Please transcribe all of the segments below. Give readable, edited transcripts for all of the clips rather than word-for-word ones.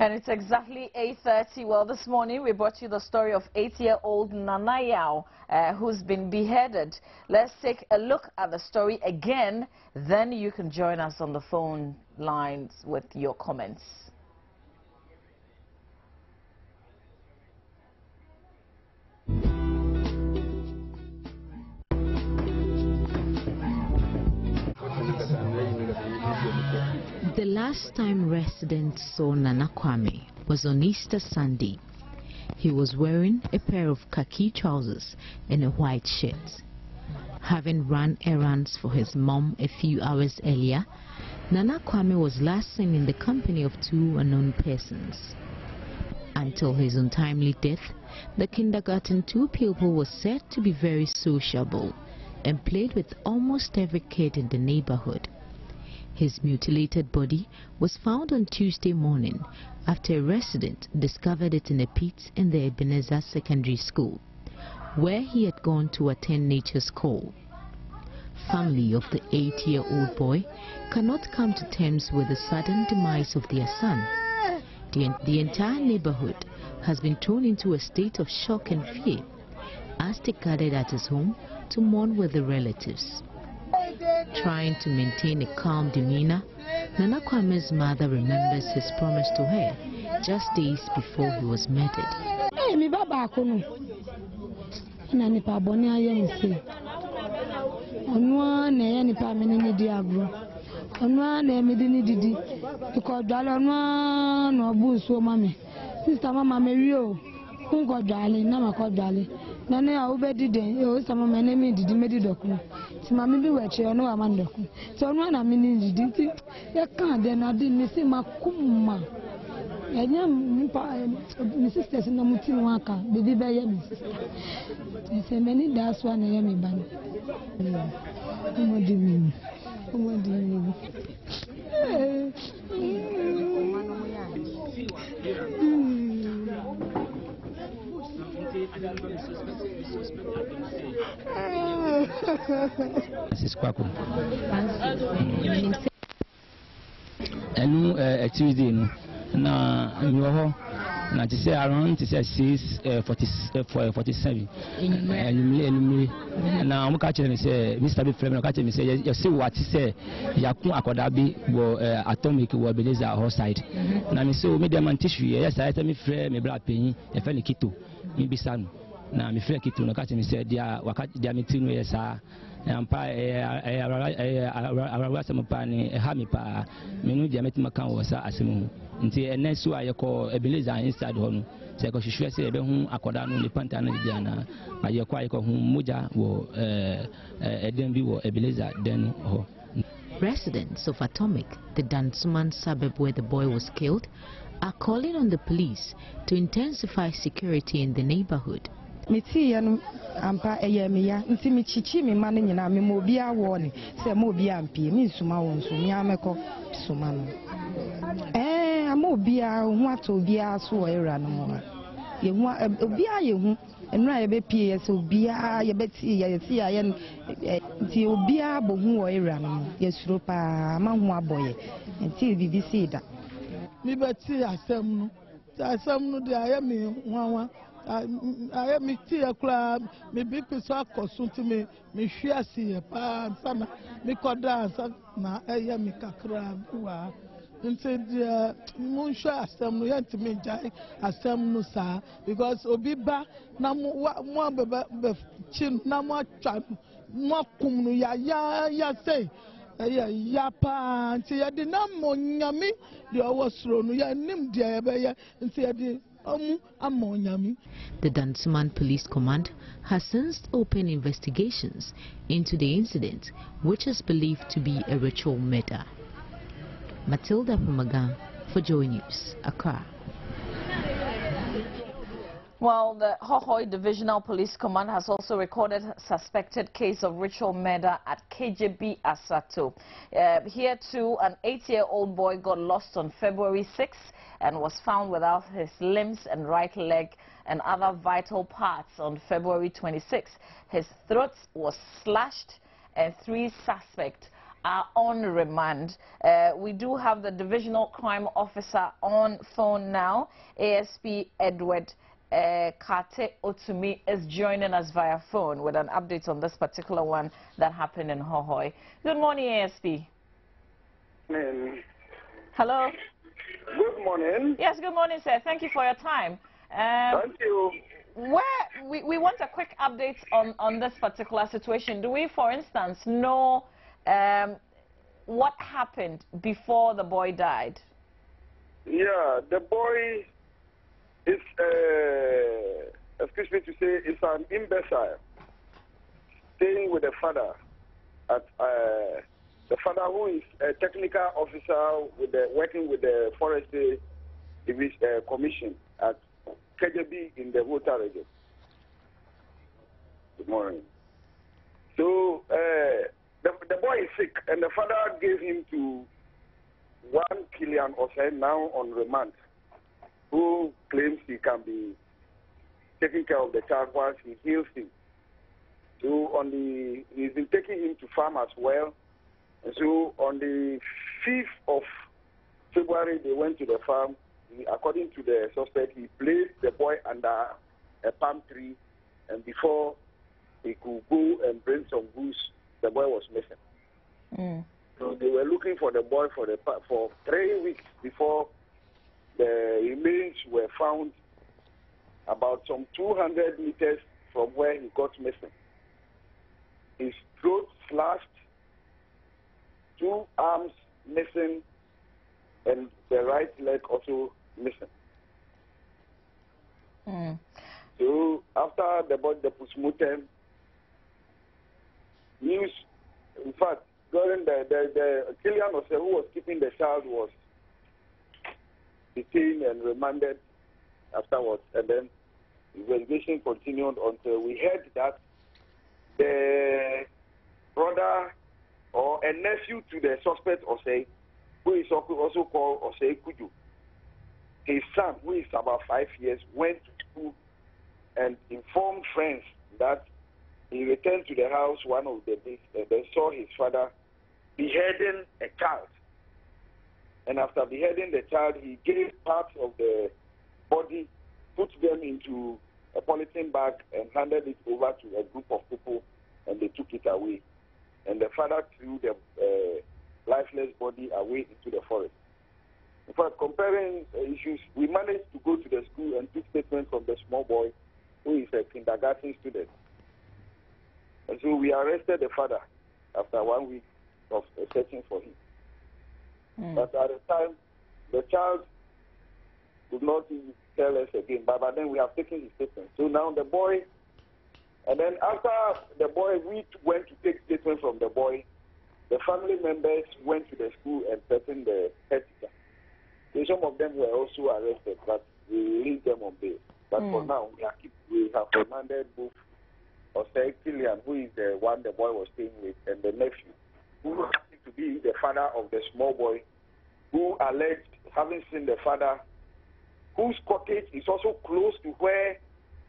And it's exactly 8:30. Well, this morning we brought you the story of 8-year-old Nana Yaw, who's been beheaded. Let's take a look at the story again. Then you can join us on the phone lines with your comments. The last time residents saw Nana Kwame was on Easter Sunday. He was wearing a pair of khaki trousers and a white shirt. Having run errands for his mom a few hours earlier, Nana Kwame was last seen in the company of two unknown persons. Until his untimely death, the kindergarten 2 pupil was said to be very sociable and played with almost every kid in the neighborhood. His mutilated body was found on Tuesday morning after a resident discovered it in a pit in the Ebenezer Secondary School, where he had gone to attend nature's call. Family of the 8-year-old boy cannot come to terms with the sudden demise of their son. The entire neighborhood has been thrown into a state of shock and fear as they gathered at his home to mourn with the relatives. Trying to maintain a calm demeanor, Nana Kwame's mother remembers his promise to her just days before he was murdered. Nana Yaw beheaded. Some my name did medidoku. Mami be watch you no amandoku. So no na mini did. You can't then I didn't see my kuma. My sisters in the mutin waka. Baby by my sister. I say many that's one I am ban. What do you mean? What do you mean? This is Acquah. And Tuesday, now to say around 6:47. Now I'm catching me say, Mr. Bifrem, catching me say, you see what he say, Acquah Nana Ama atomic will be this our side. Now me so me dem tissue, yes, I tell me frame me black penny, if any kito, me be son. Na me frɛ kitu no ka me sɛ dia waka dia me tinu yɛ saa ampa awara sɛ mpa ne ha me pa me no dia metima kan wɔ saa asɛm ho nti ɛnɛ so ayɛkɔ Ebenezer inside hɔ no sɛ kɔ hwehwɛ sɛ ɛbɛ hu akɔda no ne panta no dia na ayɛkɔ hu mogya wɔ ɛdɛm bi wɔ Ebenezer den hɔ. Residents of Atomic, the Dansuman suburb where the boy was killed, are calling on the police to intensify security in the neighborhood. Miti yanu ampa eyemiya nti mi chichi mi mane nyina mi mo bia wo ni se mo bia ampi mi nsuma won so mi ameko suma no amo bia hu ato bia so wo era no mo ye hu obia ye hu enura ye be pie ye se obia ye beti ye ti ya ye nti obia bo hu wo era no mo ye suro pa ma hu aboye nti BBC da mi beti asem no de aye mi nwanwa I am me tea club, me big piece of costume to me share see a pan, sana, me could dance, na I am me cacra, and said, Munsha, some yet to me, Jai, as some no sa, because Obiba, no more chin, no more chan, more cum, ya say. Yapa, and say, I did not mourn yammy, the was thrown, ya named the and say, The Dansuman Police Command has since opened investigations into the incident, which is believed to be a ritual murder. Matilda Pumagan for Joy News, Accra. Well, the Hohoi Divisional Police Command has also recorded a suspected case of ritual murder at KJB Asato. Here too, an 8-year-old boy got lost on February 6th and was found without his limbs and right leg and other vital parts on February 26th. His throat was slashed and 3 suspects are on remand. We do have the Divisional Crime Officer on phone now. ASP Edward Kate Otumi is joining us via phone with an update on this particular one that happened in Hohoe. Good morning, ASP. Hello. Good morning. Yes, good morning, sir. Thank you for your time. Thank you. We want a quick update on this particular situation. Do we, for instance, know what happened before the boy died? Yeah, the boy is, excuse me to say, is an imbecile, staying with the father at the father who is a technical officer with working with the Forestry Commission at KJB in the Volta region. Good morning. So the boy is sick, and the father gave him to one Killian Osei, now on remand, who claims he can be taking care of the child once he heals him. So he's been taking him to farm as well. And so on the 5th of February, they went to the farm. According to the suspect, he placed the boy under a palm tree, and before he could go and bring some goods, the boy was missing. So they were looking for the boy for 3 weeks before the remains were found about some 200 meters from where he got missing. His throat slashed, 2 arms missing, and the right leg also missing. So after the body, the postmortem, news, in fact, during the Killian Osei, who was keeping the child, was detained and remanded afterwards, and then the investigation continued until we heard that the brother or a nephew to the suspect Osei, who is also called Osei Kuju, his son, who is about 5 years, went to school and informed friends that he returned to the house one of the days and then saw his father beheading a child. And after beheading the child, he gave parts of the body, put them into a polythene bag, and handed it over to a group of people, and they took it away. And the father threw the lifeless body away into the forest. In fact, comparing issues, we managed to go to the school and took statements from the small boy, who is a kindergarten student. And so we arrested the father after 1 week of searching for him. But at the time, the child could not tell us again. But then we have taken his statement. So now the boy, and then after the boy, we went to take statement from the boy. The family members went to the school and threatened the head teacher. So some of them were also arrested, but we released them on bail. But for now, we have remanded both Osei Killian, who is the one the boy was staying with, and the nephew, who happened to be the father of the small boy, who alleged having seen the father, whose cottage is also close to where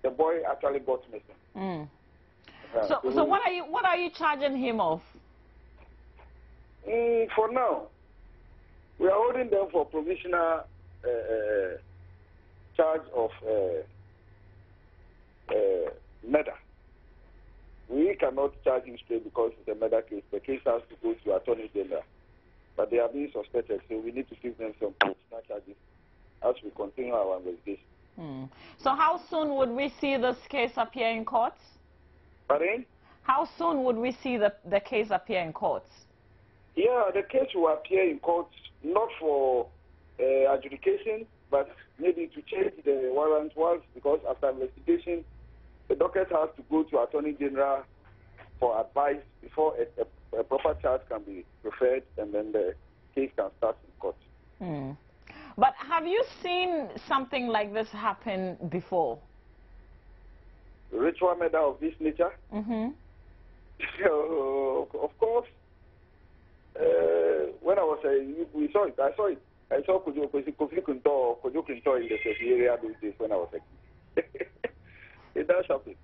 the boy actually got missing. So what are you charging him of? For now, we are holding them for provisional charge of murder. We cannot charge him straight because it's a murder case. The case has to go to Attorney General. But they are being suspected, so we need to give them some provisional charges as we continue our investigation. So how soon would we see this case appear in courts? Pardon? How soon would we see the case appear in courts? Yeah, the case will appear in courts, not for adjudication, but maybe to change the warrant once, because after investigation, the docket has to go to Attorney General for advice before a proper charge can be preferred, and then the case can start in court. But have you seen something like this happen before? Ritual murder of this nature? So, of course, when I was we saw it. I saw it. I saw Kofi Kunto in the area those days when I was a kid. It does happen.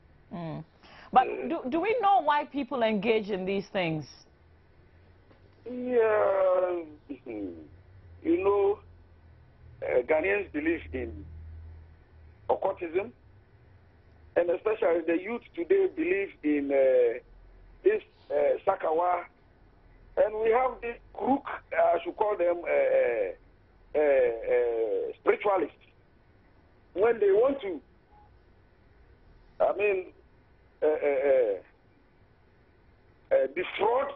But do we know why people engage in these things? Yeah, you know, Ghanaians believe in occultism, and especially the youth today believe in this Sakawa, and we have this crook, I should call them spiritualists. When they want to, defraud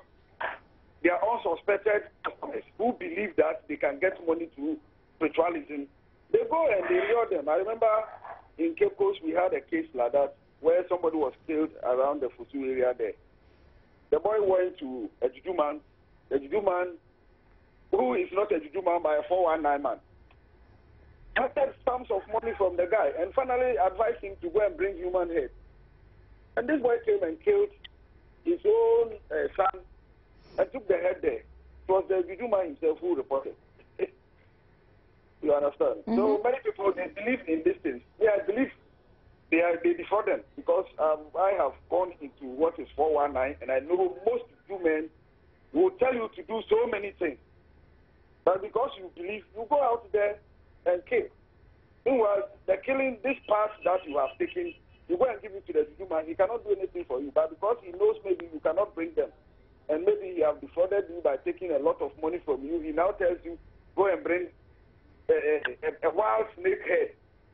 their unsuspected customers who believe that they can get money through spiritualism, they go and they lure them. I remember in Cape Coast we had a case like that where somebody was killed around the Fusu area there. The boy went to a juju man, the juju man who is not a juju man but a 419 man, collected sums of money from the guy and finally advised him to go and bring human head. And this boy came and killed his own son and took the head there. It was the juju man himself who reported. You understand? Mm-hmm. So many people, they believe in these things. Yeah, I believe they defraud them because I have gone into what is 419 and I know most Juju men will tell you to do so many things. But because you believe, you go out there and kill. Meanwhile, the killing, this part that you have taken, you go and give it to the Juju man. He cannot do anything for you. But because he knows maybe you cannot bring them, and maybe he has defrauded you by taking a lot of money from you, he now tells you, go and bring a wild snake head,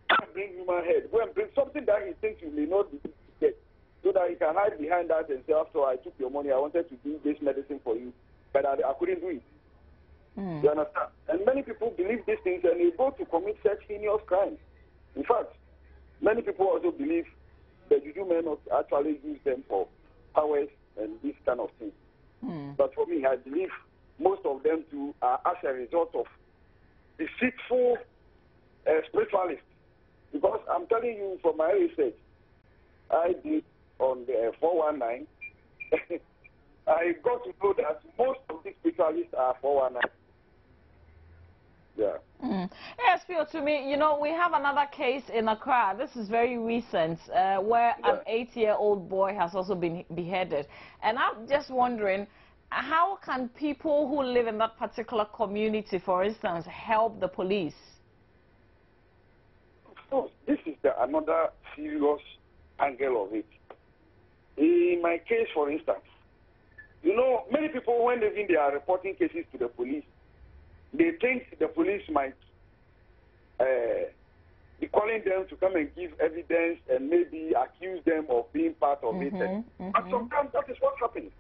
go and bring human head, go and bring something that he thinks you may not be able to get, so that he can hide behind that and say, after I took your money, I wanted to do this medicine for you, but I couldn't do it. You understand? And many people believe these things and they go to commit such heinous crimes. In fact, many people also believe the Juju men actually use them for powers and these kind of things. But for me, I believe most of them too are as a result of deceitful spiritualists. Because I'm telling you from my research, I did on the 419, I got to know that most of these spiritualists are 419. Yeah. Yes, Phil, to me, you know, we have another case in Accra. This is very recent, where an 8-year-old boy has also been beheaded. And I'm just wondering, how can people who live in that particular community, for instance, help the police? So this is another serious angle of it. In my case, for instance, you know, many people, when they are reporting cases to the police, they think the police might be calling them to come and give evidence and maybe accuse them of being part of it. But sometimes that is what happens.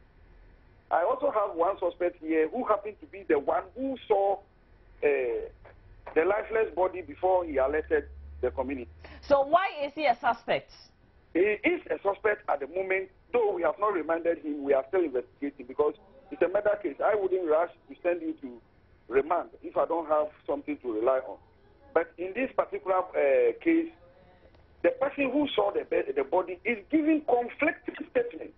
I also have one suspect here who happened to be the one who saw the lifeless body before he alerted the community. So why is he a suspect? He is a suspect at the moment, though we have not remanded him. We are still investigating because it's a murder case. I wouldn't rush to send you to remand if I don't have something to rely on. But in this particular case, the person who saw the body is giving conflicting statements.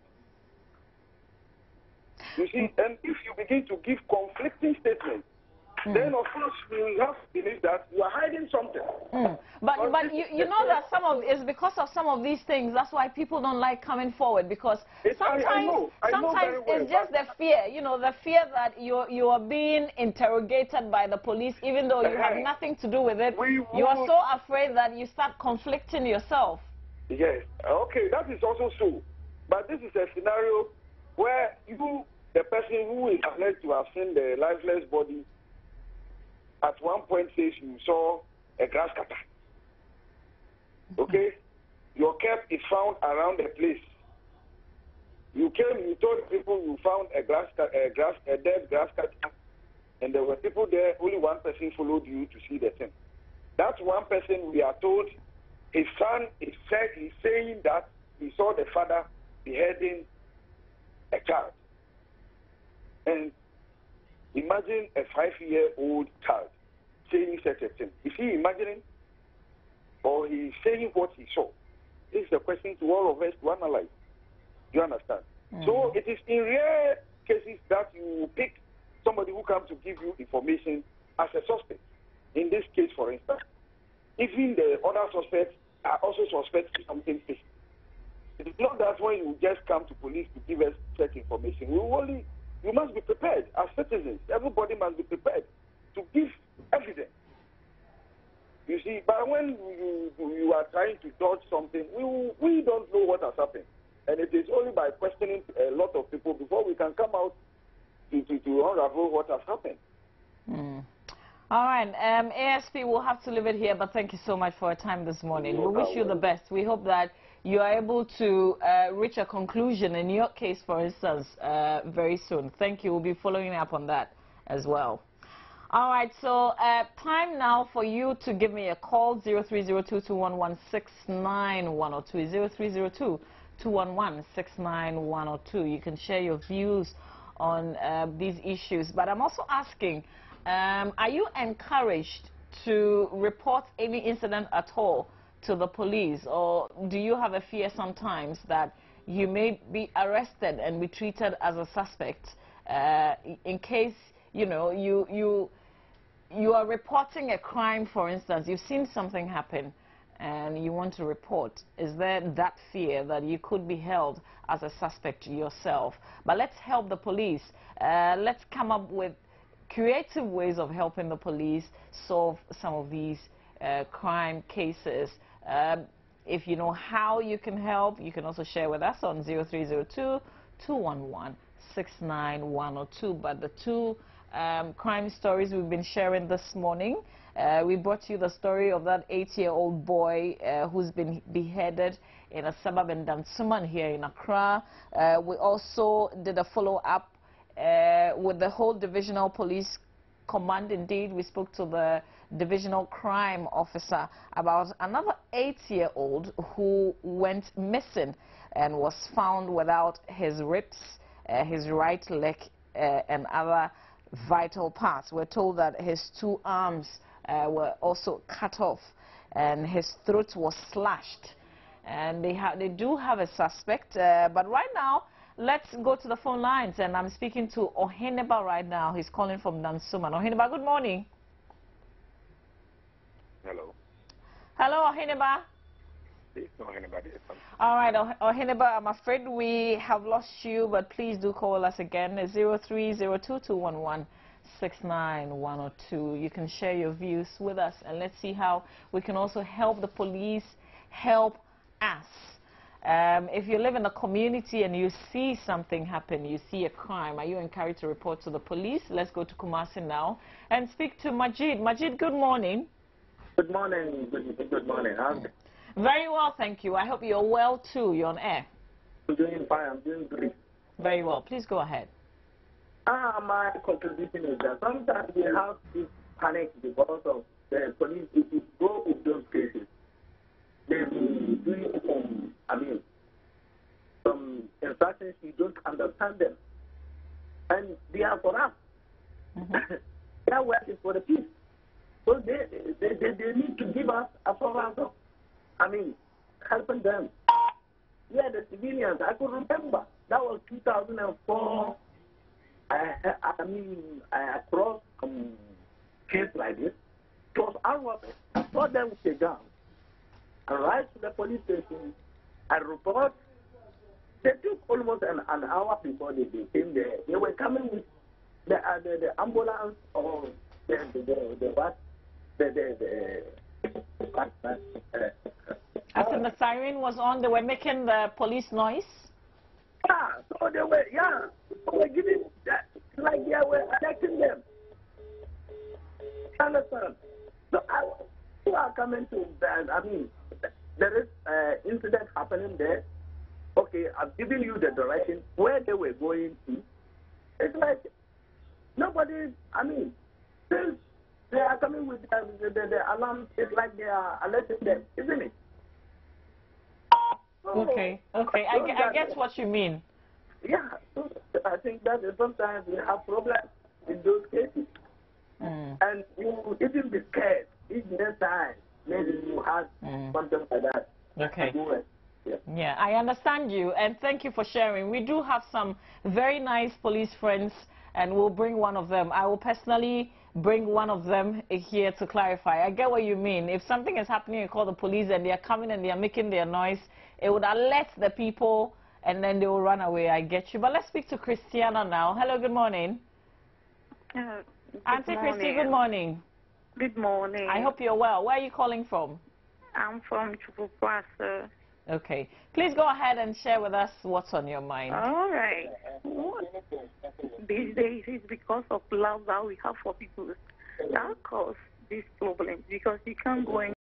You see, and if you begin to give conflicting statements, then of course we have to believe that you are hiding something. But you know that it's because of some of these things. That's why people don't like coming forward, because sometimes it's just the fear. You know, the fear that you are being interrogated by the police, even though you have nothing to do with it. You are so afraid that you start conflicting yourself. Yes. Okay, that is also so. But this is a scenario where you, the person who is alleged to have seen the lifeless body, at one point says you saw a grass cutter. Okay? Your cap is found around the place. You came, you told people you found a dead grass cutter, and there were people there, only one person followed you to see the thing. That one person, we are told, his son is saying that he saw the father beheading a child. And imagine a 5-year-old child saying such a thing. Is he imagining? Or he is saying what he saw? This is a question to all of us to analyze. Do you understand? So it is in rare cases that you pick somebody who comes to give you information as a suspect. In this case, for instance, even the other suspects are also suspects of something fishy. It is not that when you just come to police to give us such information. We will only you must be prepared as citizens. Everybody must be prepared to give evidence. You see, but when you are trying to dodge something, we don't know what has happened. And it is only by questioning a lot of people before we can come out to unravel what has happened. All right, ASP, we'll have to leave it here, but thank you so much for your time this morning. We wish you the best. We hope that you are able to reach a conclusion in your case, for instance, very soon. Thank you. We'll be following up on that as well. All right, so time now for you to give me a call, 0302-211-69-102, 0302-211-69-102. You can share your views on these issues. But I'm also asking, are you encouraged to report any incident at all to the police, or do you have a fear sometimes that you may be arrested and be treated as a suspect in case, you know, you are reporting a crime, for instance, you've seen something happen and you want to report? Is there that fear that you could be held as a suspect yourself? But let's help the police. Let's come up with creative ways of helping the police solve some of these crime cases. If you know how you can help, you can also share with us on 0302-211-69102. But the two crime stories we've been sharing this morning, we brought you the story of that 8-year-old boy who's been beheaded in a suburb in Dansuman here in Accra. We also did a follow-up with the whole divisional police command. Indeed, we spoke to the divisional crime officer about another 8-year-old who went missing and was found without his ribs, his right leg, and other vital parts. We're told that his 2 arms were also cut off and his throat was slashed. And they do have a suspect, but right now, let's go to the phone lines, and I'm speaking to Oheneba right now. He's calling from Dansuman. Oheneba, good morning. Hello. Hello, Oheneba. All right, Oheneba, I'm afraid we have lost you, but please do call us again. 0302-211-69102. You can share your views with us, and let's see how we can also help the police help us. If you live in a community and you see something happen, you see a crime, are you encouraged to report to the police? Let's go to Kumasi now and speak to Majid. Majid, good morning. Good morning. Good morning. Very well, thank you. I hope you're well too. You're on air. I'm doing fine. I'm doing great. Very well. Please go ahead. My contribution is that sometimes we have this panic because of the police. If you go with those cases, they will do it some instructions you don't understand them, and they are for us. Their work is for the peace. So they need to give us a assurance of, helping them. Yeah, the civilians. I could remember that was 2004. I crossed case like this. It was unworthy. I saw them with a gun. I arrived to the police station. I report. They took almost an hour before they came there. They were coming with the ambulance or the what? As in the siren was on, they were making the police noise? Yeah, so they were giving that, like they were attacking them. Understand? So you are coming to that. There is incident happening there. Okay, I've given you the direction where they were going to. It's like nobody, since they are coming with the alarm, it's like they are alerting them, isn't it? Okay, I get what you mean. Yeah, so I think that sometimes we have problems in those cases. And you even be scared each next time. Maybe you have something like that. Okay. Yeah, I understand you, and thank you for sharing. We do have some very nice police friends, and we'll bring one of them. I will personally bring one of them here to clarify. I get what you mean. If something is happening, you call the police, and they are coming and they are making their noise, it would alert the people and then they will run away. I get you. But let's speak to Christiana now. Hello, good morning. Auntie Christy, good morning. Good morning. I hope you're well. Where are you calling from? I'm from Chukwukwasa. Okay. Please go ahead and share with us what's on your mind. All right. These days it's because of love that we have for people that cause these problems, because you can't go and